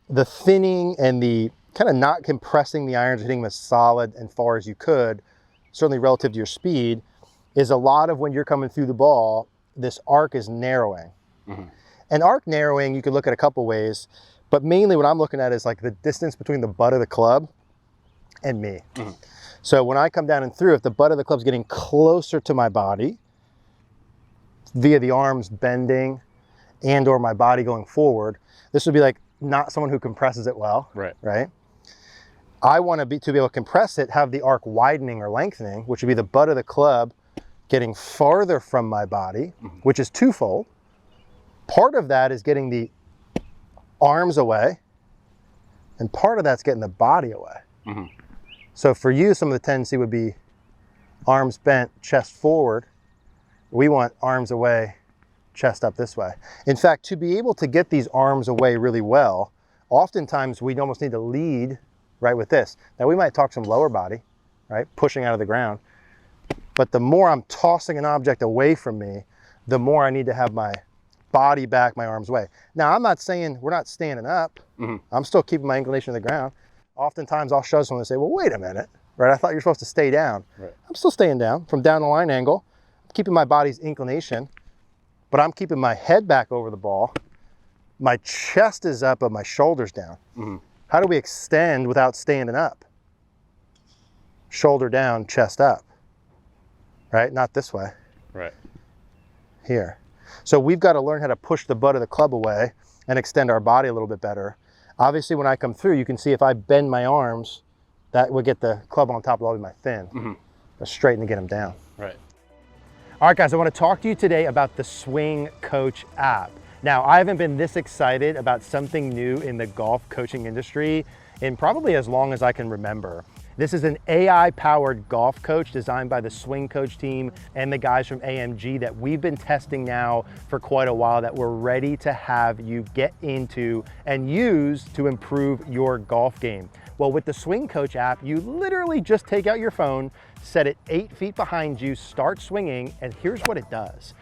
the thinning and the kind of not compressing the irons, hitting them as solid and far as you could, certainly relative to your speed, is a lot of when you're coming through the ball, this arc is narrowing. And arc narrowing, you could look at a couple ways, but mainly what I'm looking at is like the distance between the butt of the club and me. So when I come down and through, if the butt of the club's getting closer to my body via the arms bending and or my body going forward, this would be like not someone who compresses it well, right? I want to be able to compress it, have the arc widening or lengthening, which would be the butt of the club getting farther from my body, which is twofold. Part of that is getting the arms away, and part of that's getting the body away. So for you, some of the tendency would be arms bent, chest forward. We want arms away, chest up this way. In fact, to be able to get these arms away really well, oftentimes we almost need to lead right with this. Now we might talk some lower body, right? Pushing out of the ground. But the more I'm tossing an object away from me, the more I need to have my body back, my arms away. Now I'm not saying we're not standing up. I'm still keeping my inclination to the ground. Oftentimes I'll shove someone and say, well, wait a minute, right? I thought you're supposed to stay down. I'm still staying down from down the line angle. I'm keeping my body's inclination, but I'm keeping my head back over the ball. My chest is up, but my shoulders down. How do we extend without standing up? Shoulder down, chest up, right? Not this way. Here. So we've got to learn how to push the butt of the club away and extend our body a little bit better. Obviously, when I come through, you can see if I bend my arms, that would get the club on top of all my fin. But straighten to get them down. All right, guys, I want to talk to you today about the Swing Coach app. Now, I haven't been this excited about something new in the golf coaching industry in probably as long as I can remember. This is an AI-powered golf coach designed by the Swing Coach team and the guys from AMG that we've been testing now for quite a while, that we're ready to have you get into and use to improve your golf game. Well, with the Swing Coach app, you literally just take out your phone, set it 8 feet behind you, start swinging, and here's what it does.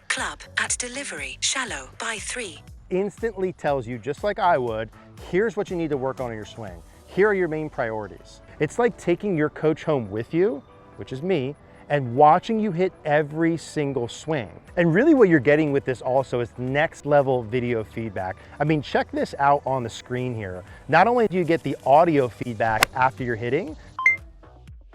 Club at delivery, shallow by 3. Instantly tells you, just like I would, here's what you need to work on in your swing. Here are your main priorities. It's like taking your coach home with you, which is me, and watching you hit every single swing. And really what you're getting with this also is next level video feedback. I mean, check this out on the screen here. Not only do you get the audio feedback after you're hitting,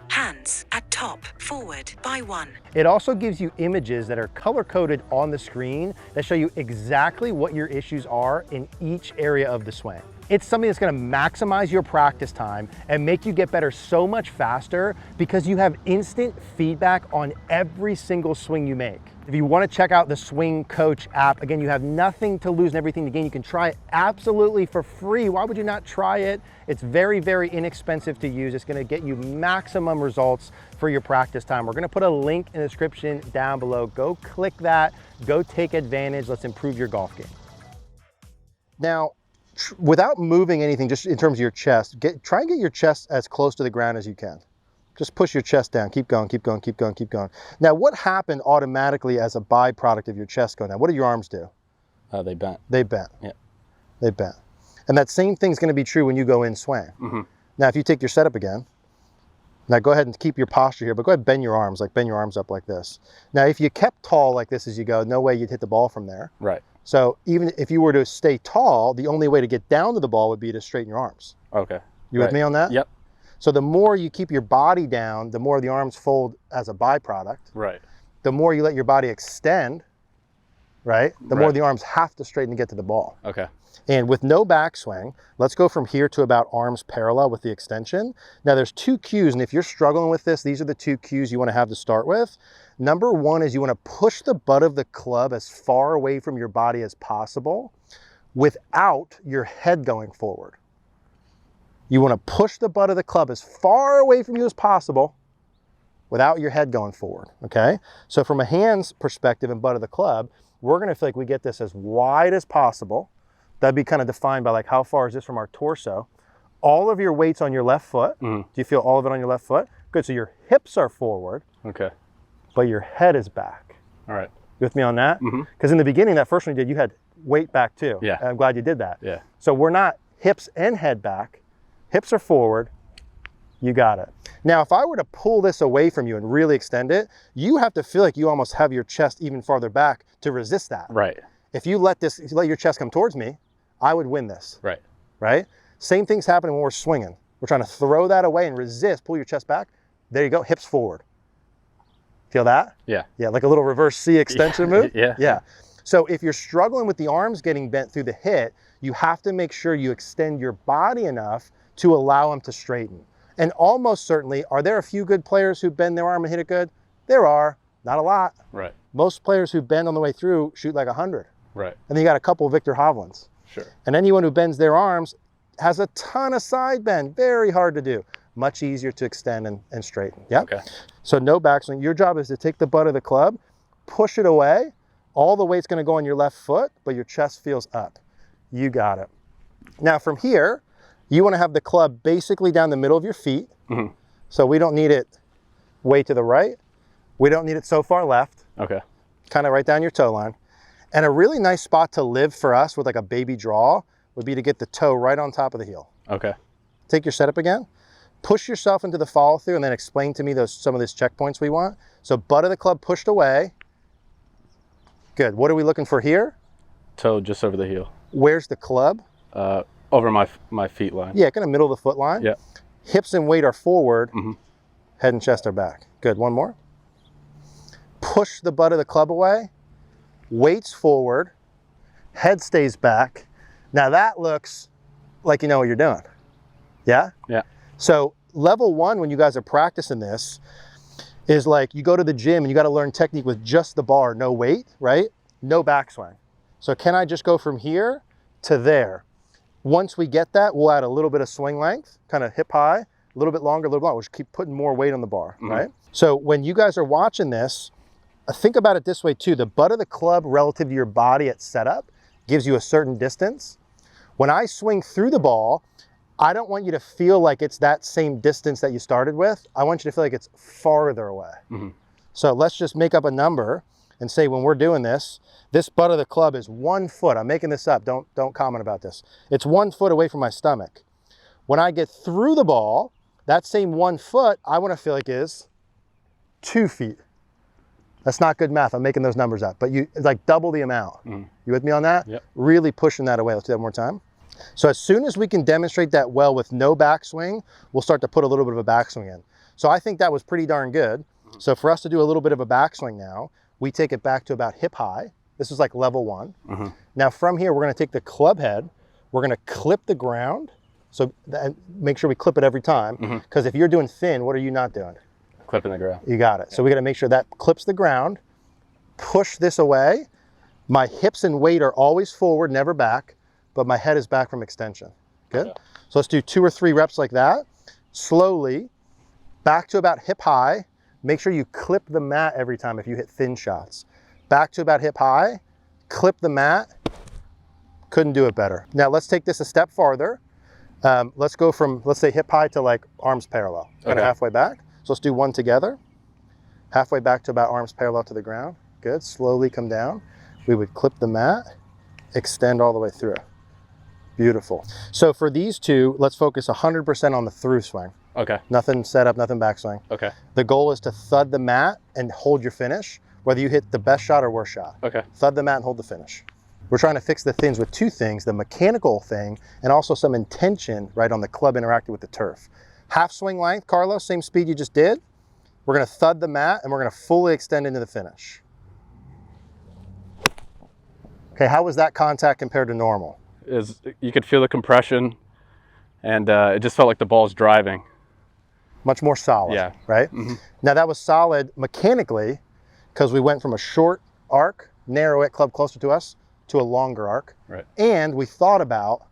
hands at top, forward by 1. It also gives you images that are color-coded on the screen that show you exactly what your issues are in each area of the swing. It's something that's gonna maximize your practice time and make you get better so much faster because you have instant feedback on every single swing you make. If you wanna check out the Swing Coach app, again, you have nothing to lose and everything to gain. You can try it absolutely for free. Why would you not try it? It's very, very inexpensive to use. It's gonna get you maximum results for your practice time. We're gonna put a link in the description down below. Go click that, go take advantage. Let's improve your golf game. Now, without moving anything, just in terms of your chest, try and get your chest as close to the ground as you can. Just push your chest down, keep going, keep going, keep going, keep going. Now, what happened automatically as a byproduct of your chest going down? What did your arms do? They bent. They bent. Yeah. They bent. And that same thing's gonna be true when you go in swing. Now, if you take your setup again, now go ahead and keep your posture here, but go ahead and bend your arms, like bend your arms up like this. Now, if you kept tall like this as you go, no way you'd hit the ball from there. So even if you were to stay tall, the only way to get down to the ball would be to straighten your arms. You with me on that? Yep. So the more you keep your body down, the more the arms fold as a byproduct. The more you let your body extend, right? The more the arms have to straighten to get to the ball. And with no backswing, let's go from here to about arms parallel with the extension. Now there's 2 cues, and if you're struggling with this, these are the 2 cues you want to have to start with. Number 1 is you want to push the butt of the club as far away from your body as possible without your head going forward. You want to push the butt of the club as far away from you as possible without your head going forward, okay? So from a hands perspective and butt of the club, we're going to feel like we get this as wide as possible. That'd be kind of defined by like how far is this from our torso. All of your weight's on your left foot. Do you feel all of it on your left foot? Good, so your hips are forward. But your head is back. You with me on that? Because in the beginning, that first one you did, you had weight back too. Yeah. And I'm glad you did that. Yeah. So we're not hips and head back. Hips are forward. You got it. Now, if I were to pull this away from you and really extend it, you have to feel like you almost have your chest even farther back to resist that. Right. If you let your chest come towards me, I would win this. Right. Right? Same thing's happening when we're swinging. We're trying to throw that away and resist, pull your chest back. There you go, hips forward. Feel that? Yeah. Yeah, like a little reverse C extension move? Yeah. Yeah. So if you're struggling with the arms getting bent through the hit, you have to make sure you extend your body enough to allow them to straighten. And almost certainly, are there a few good players who bend their arm and hit it good? There are, not a lot. Right. Most players who bend on the way through shoot like 100. Right. And then you got a couple Victor Hovlands. Sure. And anyone who bends their arms has a ton of side bend. Very hard to do. Much easier to extend and straighten. Yeah. Okay. So no backswing. Your job is to take the butt of the club, push it away. All the weight's going to go on your left foot, but your chest feels up. You got it. Now from here, you want to have the club basically down the middle of your feet. Mm-hmm. So we don't need it way to the right. We don't need it so far left. Okay. Kind of right down your toe line. And a really nice spot to live for us with like a baby draw would be to get the toe right on top of the heel. Okay. Take your setup again. Push yourself into the follow through and then explain to me some of these checkpoints we want. So butt of the club pushed away. Good. What are we looking for here? Toe just over the heel. Where's the club? Over my feet line. Yeah, kind of middle of the foot line. Yeah. Hips and weight are forward. Mm-hmm. Head and chest are back. Good. One more. Push the butt of the club away. Weight's forward. Head stays back. Now that looks like you know what you're doing. Yeah? Yeah. So level one, when you guys are practicing this, is like you go to the gym and you got to learn technique with just the bar, no weight, right? No backswing. So can I just go from here to there? Once we get that, we'll add a little bit of swing length, kind of hip high, a little bit longer, a little bit longer. We'll just keep putting more weight on the bar, Mm-hmm. right? So when you guys are watching this, think about it this way too. The butt of the club relative to your body at setup gives you a certain distance. When I swing through the ball, I don't want you to feel like it's that same distance that you started with. I want you to feel like it's farther away. Mm-hmm. So let's just make up a number and say when we're doing this, this butt of the club is 1 foot. I'm making this up. Don't comment about this. It's 1 foot away from my stomach. When I get through the ball, that same 1 foot, I want to feel like is 2 feet. That's not good math. I'm making those numbers up, but it's like double the amount. Mm-hmm. You with me on that? Yep. Really pushing that away. Let's do that one more time. So as soon as we can demonstrate that well with no backswing, we'll start to put a little bit of a backswing in. So I think that was pretty darn good. Mm-hmm. So for us to do a little bit of a backswing now, we take it back to about hip high. This is like level one. Mm-hmm. Now from here, we're going to take the club head. We're going to clip the ground. So make sure we clip it every time. Because if you're doing thin, what are you not doing? Clipping the ground. You got it. So we got to make sure that clips the ground. Push this away. My hips and weight are always forward, never back, but my head is back from extension. Good. Yeah. So let's do 2 or 3 reps like that. Slowly, back to about hip high. Make sure you clip the mat every time if you hit thin shots. Back to about hip high, clip the mat. Couldn't do it better. Now let's take this a step farther. Let's go from, let's say hip high to like arms parallel, kind of halfway back. So let's do one together. Halfway back to about arms parallel to the ground. Good, slowly come down. We would clip the mat, extend all the way through. Beautiful. So for these two, let's focus 100% on the through swing. Okay. Nothing set up, nothing backswing. Okay. The goal is to thud the mat and hold your finish, whether you hit the best shot or worst shot. Okay. Thud the mat and hold the finish. We're trying to fix the things with 2 things, the mechanical thing and also some intention right on the club interacting with the turf. Half swing length, Carlos, same speed you just did. We're gonna thud the mat and we're gonna fully extend into the finish. Okay, how was that contact compared to normal? You could feel the compression, and it just felt like the ball's driving. Much more solid, Yeah. right? Mm-hmm. Now that was solid mechanically because we went from a short arc, narrow it, club closer to us, to a longer arc. Right. And we thought about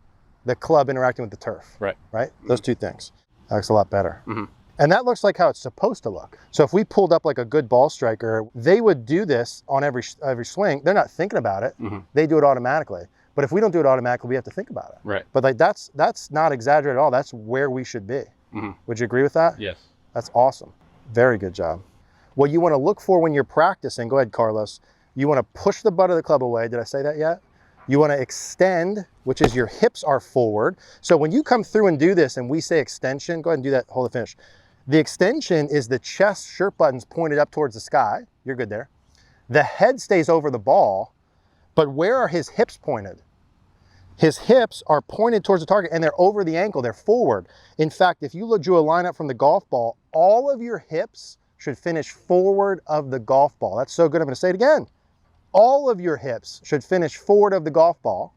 the club interacting with the turf. Right. Right? Those 2 things. That looks a lot better. Mm-hmm. And that looks like how it's supposed to look. So if we pulled up like a good ball striker, they would do this on every swing. They're not thinking about it. Mm-hmm. They do it automatically. But if we don't do it automatically, we have to think about it. Right. But like that's not exaggerated at all. That's where we should be. Mm-hmm. Would you agree with that? Yes. That's awesome. Very good job. What you want to look for when you're practicing, go ahead, Carlos. You want to push the butt of the club away. Did I say that yet? You want to extend, which is your hips are forward. So when you come through and do this and we say extension, go ahead and do that, hold the finish. The extension is the chest shirt buttons pointed up towards the sky. You're good there. The head stays over the ball, but where are his hips pointed? His hips are pointed towards the target and they're over the ankle, they're forward. In fact, if you drew a line up from the golf ball, all of your hips should finish forward of the golf ball. That's so good, I'm gonna say it again. All of your hips should finish forward of the golf ball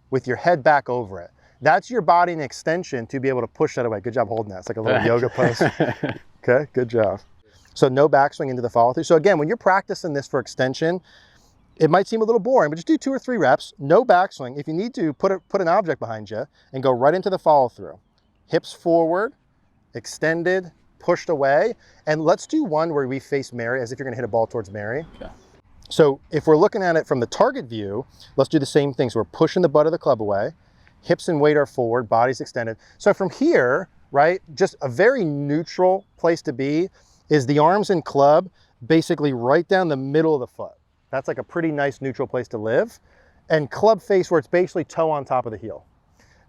with your head back over it. That's your body and extension to be able to push that away. Good job holding that. It's like a little yoga pose. Okay, good job. So no backswing into the follow through. So again, when you're practicing this for extension, it might seem a little boring, but just do 2 or 3 reps, no backswing. If you need to, put an object behind you and go right into the follow through. Hips forward, extended, pushed away. And let's do one where we face Mary as if you're gonna hit a ball towards Mary. Okay. So if we're looking at it from the target view, let's do the same thing. So we're pushing the butt of the club away, hips and weight are forward, body's extended. So from here, right, just a very neutral place to be is the arms and club basically right down the middle of the foot. That's like a pretty nice neutral place to live. And club face where it's basically toe on top of the heel.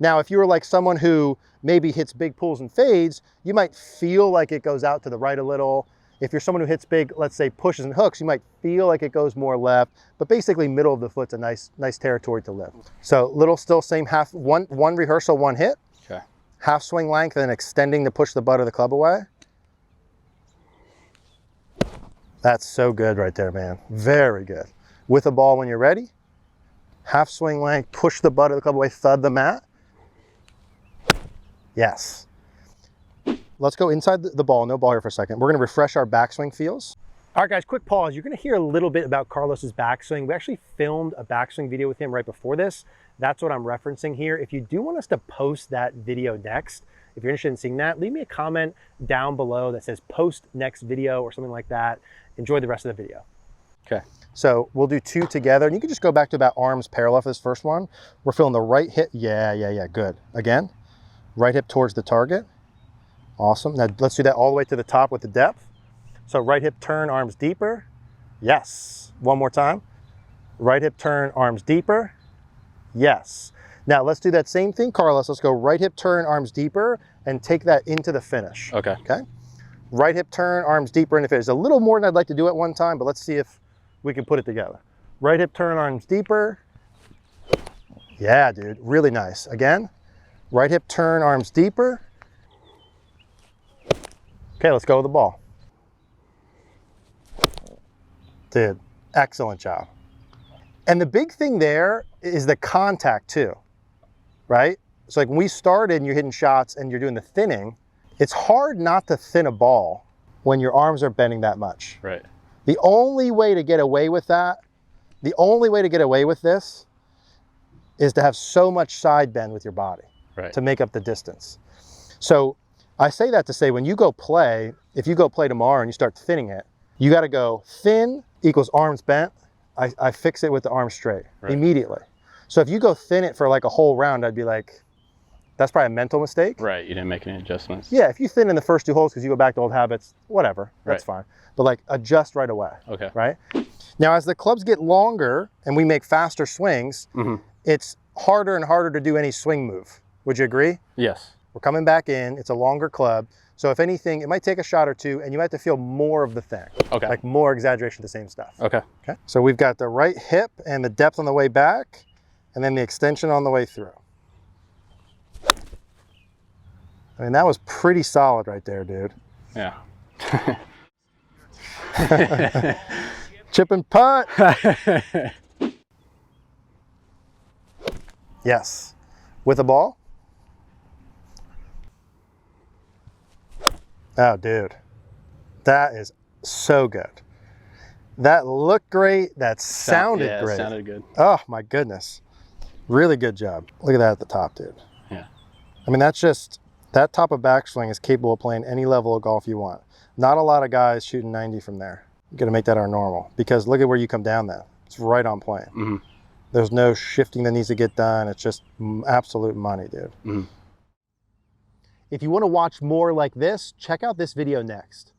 Now, if you were like someone who maybe hits big pulls and fades, you might feel like it goes out to the right a little. If you're someone who hits big, let's say pushes and hooks, you might feel like it goes more left, but basically middle of the foot's a nice territory to live. So little still same half, one rehearsal, one hit. Okay. Half swing length and extending to push the butt of the club away. That's so good right there, man. Very good. With the ball when you're ready. Half swing length, push the butt of the club away, thud the mat. Yes. Let's go inside the ball, no ball here for a second. We're gonna refresh our backswing feels. All right guys, quick pause. You're gonna hear a little bit about Carlos's backswing. We actually filmed a backswing video with him right before this. That's what I'm referencing here. If you do want us to post that video next, if you're interested in seeing that, leave me a comment down below that says post next video or something like that. Enjoy the rest of the video. Okay. So we'll do 2 together and you can just go back to about arms parallel for this first one. We're feeling the right hip. Yeah, good. Again, right hip towards the target. Awesome. Now let's do that all the way to the top with the depth. So right hip turn, arms deeper. Yes. One more time. Right hip turn, arms deeper. Yes. Now let's do that same thing, Carlos. Let's go right hip turn, arms deeper, and take that into the finish. Okay. Okay. Right hip turn, arms deeper into the finish. A little more than I'd like to do at one time, but let's see if we can put it together. Right hip turn, arms deeper. Yeah, dude. Really nice. Again. Right hip turn, arms deeper. Okay, let's go with the ball. Dude, excellent job. And the big thing there is the contact too, right? So like when we started and you're hitting shots and you're doing the thinning, it's hard not to thin a ball when your arms are bending that much. Right. The only way to get away with that, the only way to get away with this is to have so much side bend with your body, right, to make up the distance. So I say that to say when you go play, if you go play tomorrow and you start thinning it, you got to go thin equals arms bent. I fix it with the arms straight immediately. So if you go thin it for like a whole round, I'd be like, that's probably a mental mistake. Right, you didn't make any adjustments. Yeah, if you thin in the first 2 holes because you go back to old habits, whatever, that's fine. But like adjust right away, okay, right? Now as the clubs get longer and we make faster swings, it's harder and harder to do any swing move. Would you agree? Yes. We're coming back in, it's a longer club. So if anything, it might take a shot or 2 and you might have to feel more of the thing. Okay. Like more exaggeration of the same stuff. Okay. Okay. So we've got the right hip and the depth on the way back and then the extension on the way through. I mean, that was pretty solid right there, dude. Yeah. Chip and putt. Yes. With a ball. Oh, dude. That is so good. That looked great. That sounded great. Yeah, it sounded good. Oh, my goodness. Really good job. Look at that at the top, dude. Yeah. I mean, that's just, that top of backswing is capable of playing any level of golf you want. Not a lot of guys shooting 90 from there. You got to make that our normal because look at where you come down then. It's right on plane. There's no shifting that needs to get done. It's just absolute money, dude. If you want to watch more like this, check out this video next.